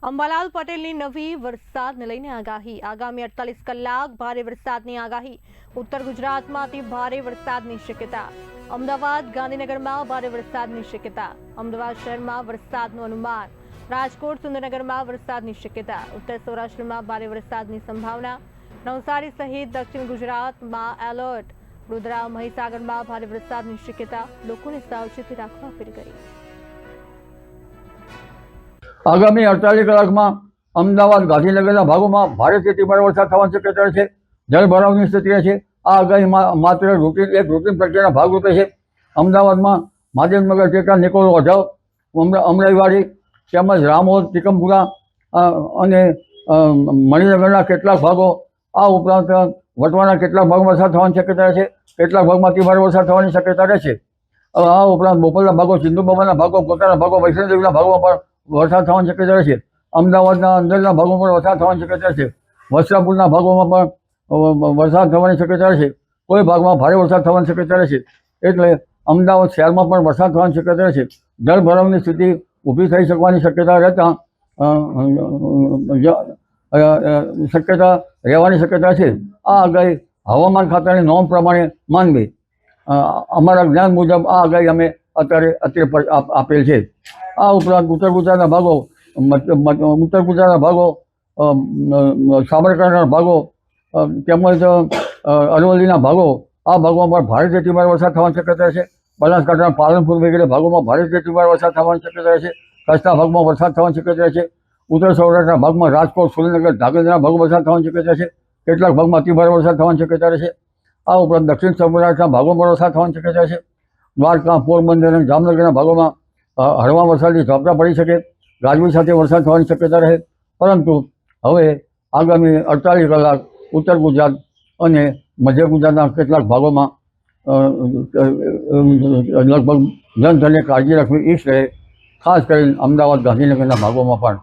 અંબાલાલ પટેલની નવી વરસાદને લઈને આગાહી. આગામી 48 કલાક ભારે વરસાદની આગાહી. ઉત્તર ગુજરાતમાંથી ભારે વરસાદની શક્યતા. અમદાવાદ, ગાંધીનગરમાં ભારે વરસાદની શક્યતા. અમદાવાદ શહેરમાં વરસાદનું અનુમાન. રાજકોટ, સુરેન્દ્રનગરમાં વરસાદની શક્યતા. ઉત્તર સૌરાષ્ટ્રમાં ભારે વરસાદની સંભાવના. નવસારી સહિત દક્ષિણ ગુજરાતમાં એલર્ટ. વડોદરા, મહીસાગરમાં ભારે વરસાદની શક્યતા. લોકોને સાવચેતી રાખવા અપીલ કરી. આગામી 48 કલાકમાં અમદાવાદ, ગાંધીનગરના ભાગોમાં ભારેથી અતિભારે વરસાદ થવાની શક્યતા છે. જળભરાવની સ્થિતિ રહેશે. આ આગાહી માત્ર રૂટીન પ્રક્રિયાના ભાગરૂપે છે. અમદાવાદમાં મહાદેવનગર, ટેકરા, નિકોલ, ઓઢવ, અમરાઈવાડી તેમજ રામોદ, તિકમપુરા અને મણિનગરના કેટલાક ભાગો, આ ઉપરાંત વટવાના કેટલાક ભાગમાં વરસાદ થવાની શક્યતા છે. કેટલાક ભાગમાં અતિભારે વરસાદ થવાની શક્યતા રહેશે. આ ઉપરાંત બોપલના ભાગો, સિંધુબાબાના ભાગો, પોતાના ભાગો, વૈષ્ણોદેવીના ભાગોમાં પણ વરસાદ થવાની શક્યતા રહેશે. અમદાવાદના અંદરના ભાગોમાં પણ વરસાદ થવાની શક્યતા છે. વસ્ત્રાપુરના ભાગોમાં પણ વરસાદ થવાની શક્યતા રહેશે. કોઈ ભાગમાં ભારે વરસાદ થવાની શક્યતા રહેશે. એટલે અમદાવાદ શહેરમાં પણ વરસાદ થવાની શક્યતા રહેશે. જળભરાવની સ્થિતિ ઊભી થઈ શકવાની શક્યતા રહેતા રહેવાની શક્યતા છે. આ આગાહી હવામાન ખાતાની નોંધ પ્રમાણે માનવી. અમારા જ્ઞાન મુજબ આ આગાહી અમે અત્યારે આપેલ છે. આ ઉપરાંત ઉત્તર ગુજરાતના ભાગો, સાબરકાંઠાના ભાગો તેમજ અરવલ્લીના ભાગો, આ ભાગોમાં પણ ભારેથી અતિભારે વરસાદ થવાની શક્યતા છે. બનાસકાંઠાના પાલનપુર વગેરે ભાગોમાં ભારેથી અતિભારે વરસાદ થવાની શક્યતા છે. કચ્છના ભાગમાં વરસાદ થવાની શક્યતા છે. ઉત્તર સૌરાષ્ટ્રના ભાગમાં રાજકોટ, સુરેન્દ્રનગર, ધાંગધ્રાના ભાગમાં વરસાદ થવાની શક્યતા છે. કેટલાક ભાગમાં અતિભારે વરસાદ થવાની શક્યતા રહેશે. આ ઉપરાંત દક્ષિણ સૌરાષ્ટ્રના ભાગોમાં વરસાદ થવાની શક્યતા છે. દ્વારકા, પોરબંદર અને જામનગરના ભાગોમાં હળવા વરસાદની ઝાપટા પડી શકે. ગાજવીજ સાથે વરસાદ થવાની શક્યતા રહે. પરંતુ હવે આગામી 48 કલાક ઉત્તર ગુજરાત અને મધ્ય ગુજરાતના કેટલાક ભાગોમાં લગભગ જનધનને કાળજી રાખવી ઈચ્છ રહે. ખાસ કરીને અમદાવાદ, ગાંધીનગરના ભાગોમાં પણ